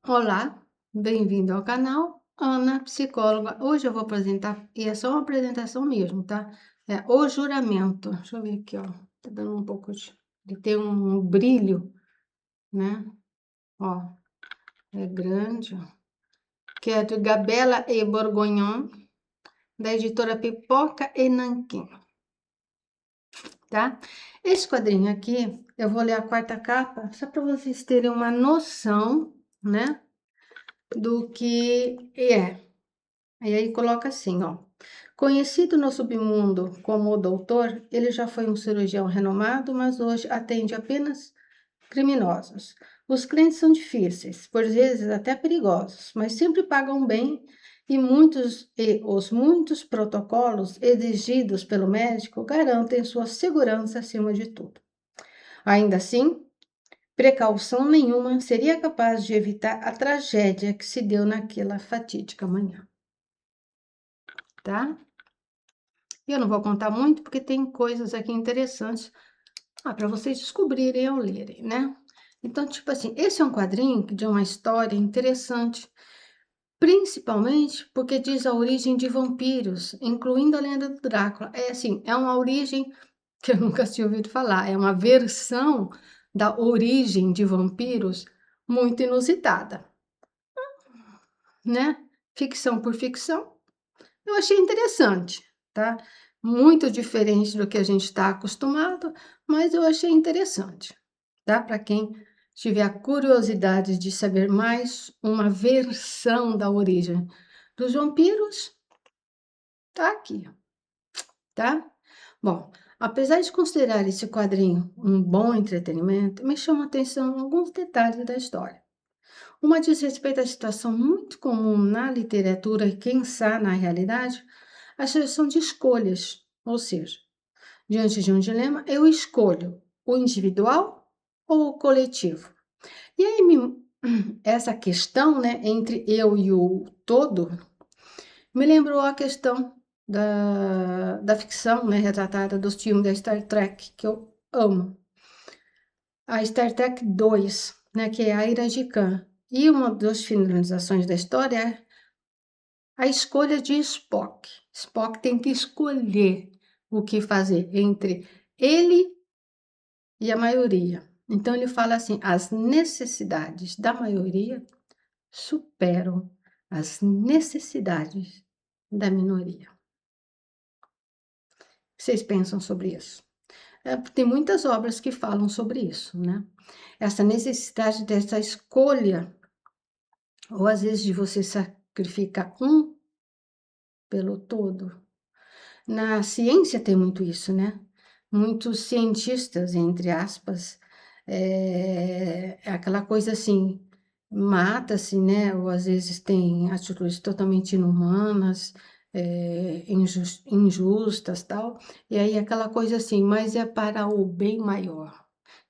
Olá, bem-vindo ao canal Ana Psicóloga. Hoje eu vou apresentar, e é só uma apresentação mesmo, tá? É o juramento. Deixa eu ver aqui, ó. Tá dando um pouco de ter um brilho, né? Ó, é grande, ó. Que é de Gabela e Borgonhon, da editora Pipoca e Nanquim, tá? Esse quadrinho aqui, eu vou ler a quarta capa, só para vocês terem uma noção, né? Do que é. E aí coloca assim, ó. Conhecido no submundo como o doutor, ele já foi um cirurgião renomado, mas hoje atende apenas criminosos. Os clientes são difíceis, por vezes até perigosos, mas sempre pagam bem e os muitos protocolos exigidos pelo médico garantem sua segurança acima de tudo. Ainda assim, precaução nenhuma seria capaz de evitar a tragédia que se deu naquela fatídica manhã, tá? Eu não vou contar muito porque tem coisas aqui interessantes para vocês descobrirem ao lerem, né? Então, tipo assim, esse é um quadrinho de uma história interessante, principalmente porque diz a origem de vampiros, incluindo a lenda do Drácula. É assim, é uma origem que eu nunca tinha ouvido falar, é uma versão da origem de vampiros muito inusitada, né? Ficção por ficção. Eu achei interessante, tá? Muito diferente do que a gente está acostumado, mas eu achei interessante, tá? Para quem tiver a curiosidade de saber mais uma versão da origem dos vampiros, tá aqui, tá? Bom, apesar de considerar esse quadrinho um bom entretenimento, me chama a atenção alguns detalhes da história. Uma diz respeito à situação muito comum na literatura e, quem sabe, na realidade, a seleção de escolhas, ou seja, diante de um dilema, eu escolho o individual ou o coletivo. E aí, essa questão, né, entre eu e o todo, me lembrou a questão da ficção, né, retratada dos filmes da Star Trek, que eu amo. A Star Trek 2, né, que é a Ira de Khan. E uma das finalizações da história é a escolha de Spock. Spock tem que escolher o que fazer entre ele e a maioria. Então ele fala assim: as necessidades da maioria superam as necessidades da minoria. Vocês pensam sobre isso? Tem muitas obras que falam sobre isso, né? Essa necessidade dessa escolha, ou às vezes de você sacrificar um pelo todo. Na ciência tem muito isso, né? Muitos cientistas, entre aspas, é aquela coisa assim, mata-se, né? Ou às vezes tem atitudes totalmente inumanas, injustas, tal. E aí aquela coisa assim, mas é para o bem maior.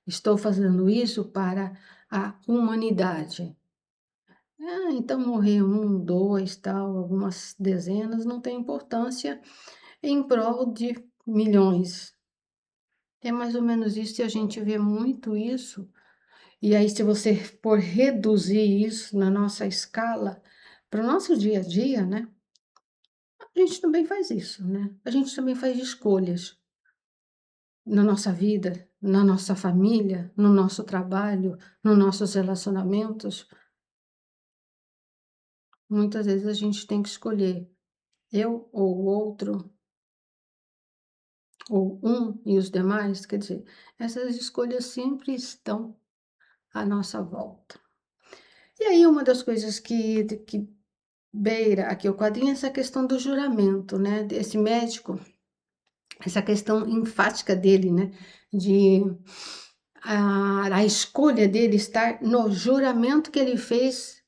Estou fazendo isso para a humanidade. Então morrer um, dois, tal, algumas dezenas, não tem importância em prol de milhões. É mais ou menos isso, e a gente vê muito isso. E aí, se você for reduzir isso na nossa escala, para o nosso dia a dia, né? A gente também faz isso, né? A gente também faz escolhas na nossa vida, na nossa família, no nosso trabalho, nos nossos relacionamentos. Muitas vezes a gente tem que escolher eu ou o outro, ou um e os demais, quer dizer, essas escolhas sempre estão à nossa volta. E aí, uma das coisas que beira aqui o quadrinho é essa questão do juramento, né? Desse médico, essa questão enfática dele, né? De a escolha dele estar no juramento que ele fez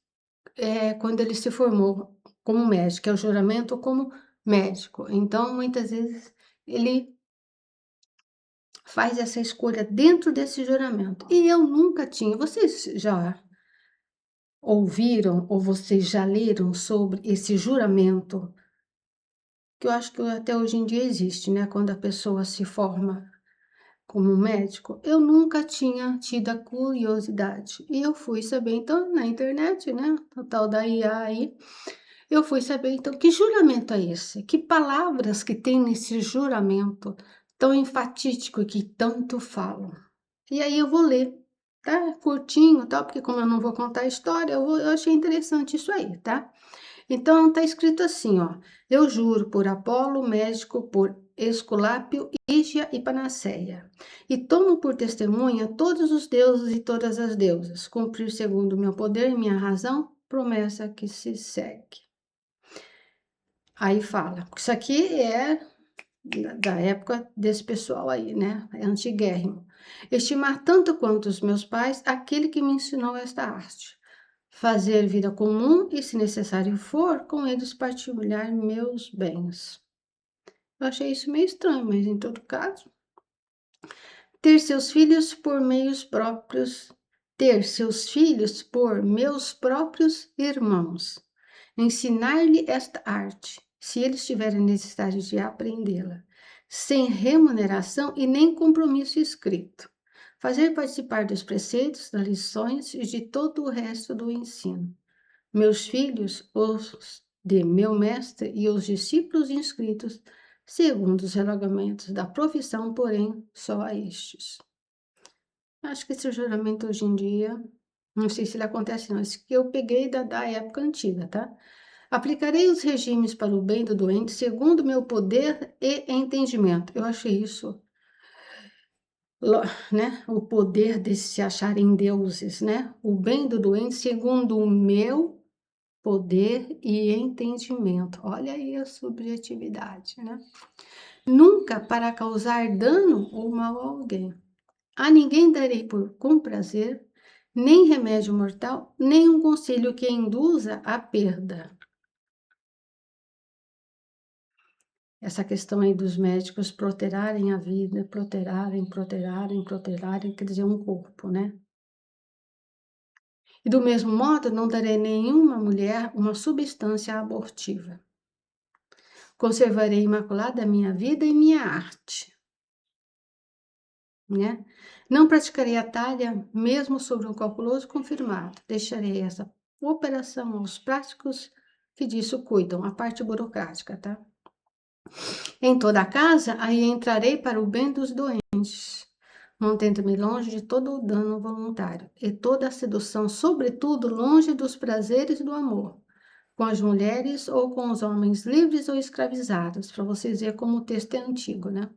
quando ele se formou como médico, que é o juramento como médico. Então, muitas vezes, ele faz essa escolha dentro desse juramento. E eu nunca tinha. Vocês já ouviram ou vocês já leram sobre esse juramento? Que eu acho que até hoje em dia existe, né? Quando a pessoa se forma. como médico, eu nunca tinha tido a curiosidade. E eu fui saber, então, na internet, né? O tal da IA aí, eu fui saber, então, que juramento é esse? Que palavras que tem nesse juramento tão enfatítico e que tanto falam? E aí eu vou ler, tá? Curtinho, tal, porque como eu não vou contar a história, eu achei interessante isso aí, tá? Então tá escrito assim, ó: eu juro por Apolo, médico, por Esculápio, Ígia e Panaceia, e tomo por testemunha todos os deuses e todas as deusas, cumprir segundo o meu poder e minha razão, promessa que se segue. Aí fala, isso aqui é da época desse pessoal aí, né? É antiguérrimo. Estimar tanto quanto os meus pais aquele que me ensinou esta arte. Fazer vida comum e, se necessário for, com eles partilhar meus bens. Eu achei isso meio estranho, mas em todo caso, ter seus filhos por meios próprios, ter seus filhos por meus próprios irmãos, ensinar-lhe esta arte, se eles tiverem necessidade de aprendê-la, sem remuneração e nem compromisso escrito. Fazer participar dos preceitos, das lições e de todo o resto do ensino. Meus filhos, os de meu mestre e os discípulos inscritos, segundo os regulamentos da profissão, porém, só a estes. Acho que esse juramento hoje em dia, não sei se ele acontece não, esse que eu peguei da época antiga, tá? Aplicarei os regimes para o bem do doente segundo meu poder e entendimento. Eu achei isso, né? O poder de se acharem deuses, né? O bem do doente segundo o meu poder e entendimento. Olha aí a subjetividade, né? Nunca para causar dano ou mal a alguém. A ninguém darei com prazer, nem remédio mortal, nem um conselho que induza à perda. Essa questão aí dos médicos proterarem a vida, proterarem, quer dizer, um corpo, né? E do mesmo modo, não darei nenhuma mulher uma substância abortiva. Conservarei imaculada a minha vida e minha arte, né? Não praticarei a talha, mesmo sobre um calculoso confirmado. Deixarei essa operação aos práticos que disso cuidam, a parte burocrática, tá? Em toda a casa, aí entrarei para o bem dos doentes, mantendo-me longe de todo o dano voluntário e toda a sedução, sobretudo longe dos prazeres do amor, com as mulheres ou com os homens livres ou escravizados, para vocês verem como o texto é antigo, né?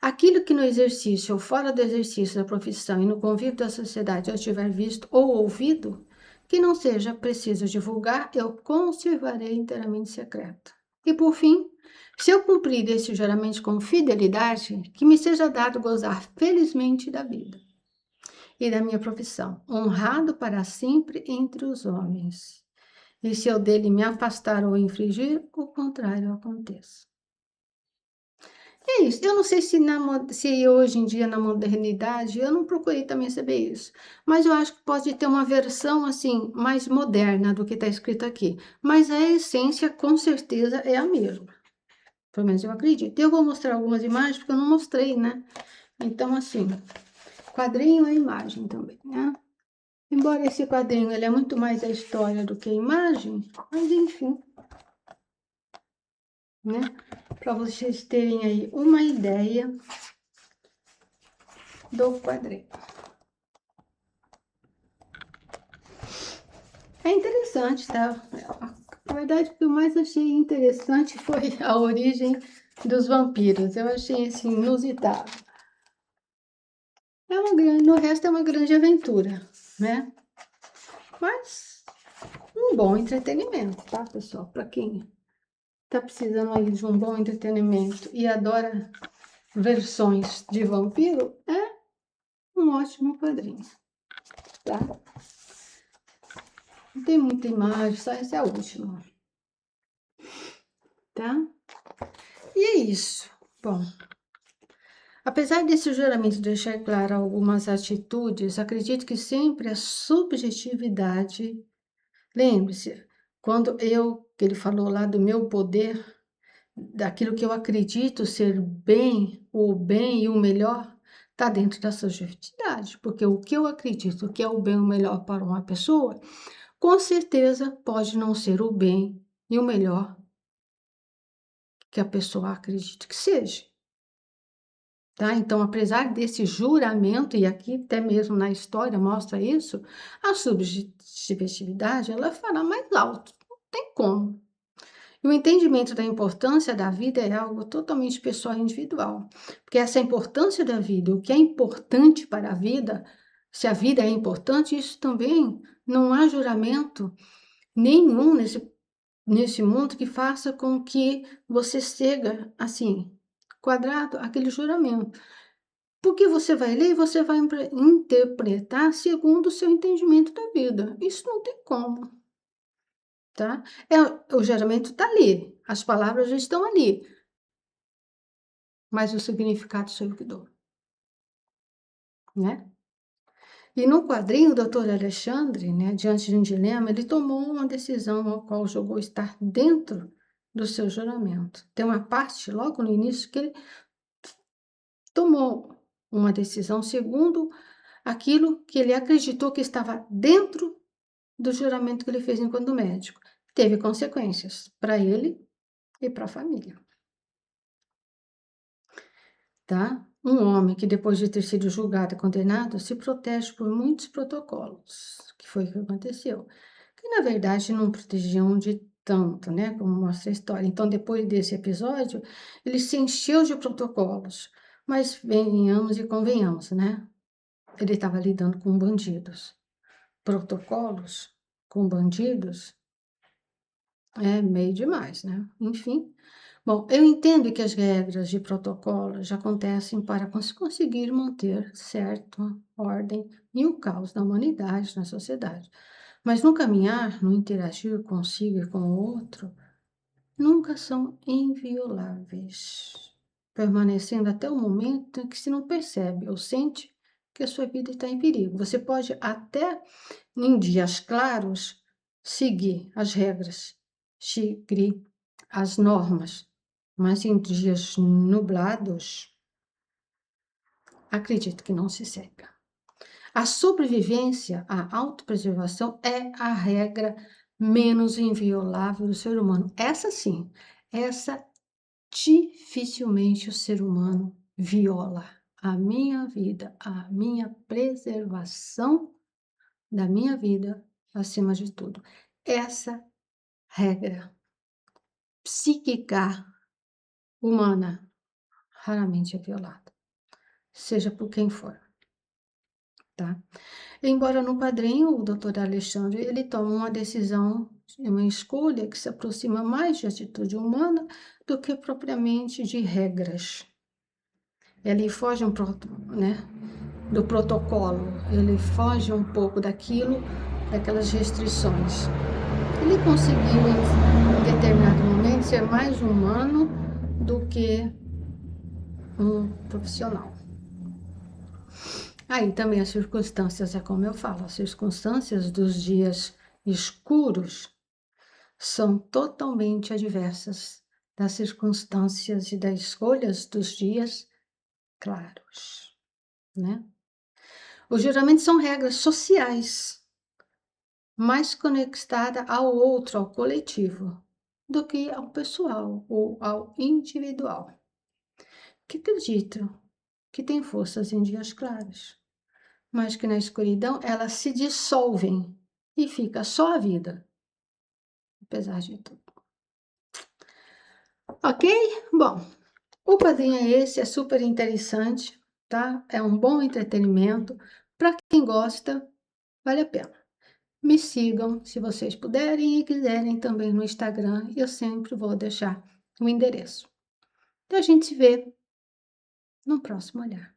Aquilo que no exercício ou fora do exercício da profissão e no convívio da sociedade eu tiver visto ou ouvido, que não seja preciso divulgar, eu conservarei inteiramente secreto. E por fim, se eu cumprir esse juramento com fidelidade, que me seja dado gozar felizmente da vida e da minha profissão, honrado para sempre entre os homens. E se eu dele me afastar ou infringir, o contrário aconteça. É isso. Eu não sei se hoje em dia, na modernidade, eu não procurei também saber isso. Mas eu acho que pode ter uma versão, assim, mais moderna do que está escrito aqui. Mas a essência, com certeza, é a mesma. Pelo menos eu acredito. Eu vou mostrar algumas imagens, porque eu não mostrei, né? Então, assim, quadrinho é imagem também, né? Embora esse quadrinho ele é muito mais a história do que a imagem, mas enfim, né? Para vocês terem aí uma ideia do quadrinho. É interessante, tá? Na verdade, o que eu mais achei interessante foi a origem dos vampiros. Eu achei assim, inusitado. No resto é uma grande aventura, né? Mas um bom entretenimento, tá, pessoal? Para quem tá precisando aí de um bom entretenimento e adora versões de vampiro, é um ótimo quadrinho, tá? Não tem muita imagem, só essa é a última, tá? E é isso. Bom, apesar desse juramento deixar claro algumas atitudes, acredito que sempre a subjetividade, lembre-se, que ele falou lá do meu poder, daquilo que eu acredito ser bem, o bem e o melhor, está dentro da subjetividade, porque o que eu acredito que é o bem e o melhor para uma pessoa, com certeza pode não ser o bem e o melhor que a pessoa acredita que seja. Tá? Então, apesar desse juramento, e aqui até mesmo na história mostra isso, a subjetividade ela fala mais alto, não tem como. E o entendimento da importância da vida é algo totalmente pessoal e individual, porque essa importância da vida, o que é importante para a vida, se a vida é importante, isso também não há juramento nenhum nesse mundo que faça com que você siga assim, quadrado, aquele juramento. Porque você vai ler e você vai interpretar segundo o seu entendimento da vida. Isso não tem como, tá? O juramento está ali, as palavras já estão ali, mas o significado sou eu que dou, né? E no quadrinho, o doutor Alexandre, né, diante de um dilema, ele tomou uma decisão ao qual jogou estar dentro do seu juramento. Tem uma parte logo no início que ele tomou uma decisão segundo aquilo que ele acreditou que estava dentro do juramento que ele fez enquanto médico. Teve consequências para ele e para a família, tá? Um homem que depois de ter sido julgado e condenado se protege por muitos protocolos, que foi o que aconteceu, que na verdade não protegiam de tanto, né, como mostra a história. Então, depois desse episódio, ele se encheu de protocolos, mas venhamos e convenhamos, né? Ele estava lidando com bandidos. Protocolos com bandidos é meio demais, né? Enfim. Bom, eu entendo que as regras de protocolo já acontecem para conseguir manter certa ordem e o caos da humanidade na sociedade. Mas no caminhar, no interagir consigo e com o outro, nunca são invioláveis, permanecendo até o momento em que se não percebe ou sente que a sua vida está em perigo. Você pode até, em dias claros, seguir as regras, seguir as normas, mas em dias nublados, acredito que não se segue. A sobrevivência, a autopreservação é a regra menos inviolável do ser humano. Essa sim, essa dificilmente o ser humano viola. A minha vida, a minha preservação da minha vida acima de tudo. Essa regra psíquica humana raramente é violada, seja por quem for, tá? Embora no quadrinho, o doutor Alexandre, ele toma uma decisão, uma escolha que se aproxima mais de atitude humana do que propriamente de regras. Ele foge né, do protocolo, ele foge um pouco daquilo, daquelas restrições. Ele conseguiu, em determinado momento, ser mais humano do que um profissional. Aí também as circunstâncias, é como eu falo, as circunstâncias dos dias escuros são totalmente adversas das circunstâncias e das escolhas dos dias claros, né? Os juramentos são regras sociais, mais conectada ao outro, ao coletivo, do que ao pessoal ou ao individual, que acreditam que tem forças em dias claros, mas que na escuridão elas se dissolvem e fica só a vida, apesar de tudo. Ok? Bom, o quadrinho é esse, é super interessante, tá? É um bom entretenimento. Para quem gosta, vale a pena. Me sigam se vocês puderem e quiserem também no Instagram. Eu sempre vou deixar o endereço. Então a gente se vê no próximo olhar.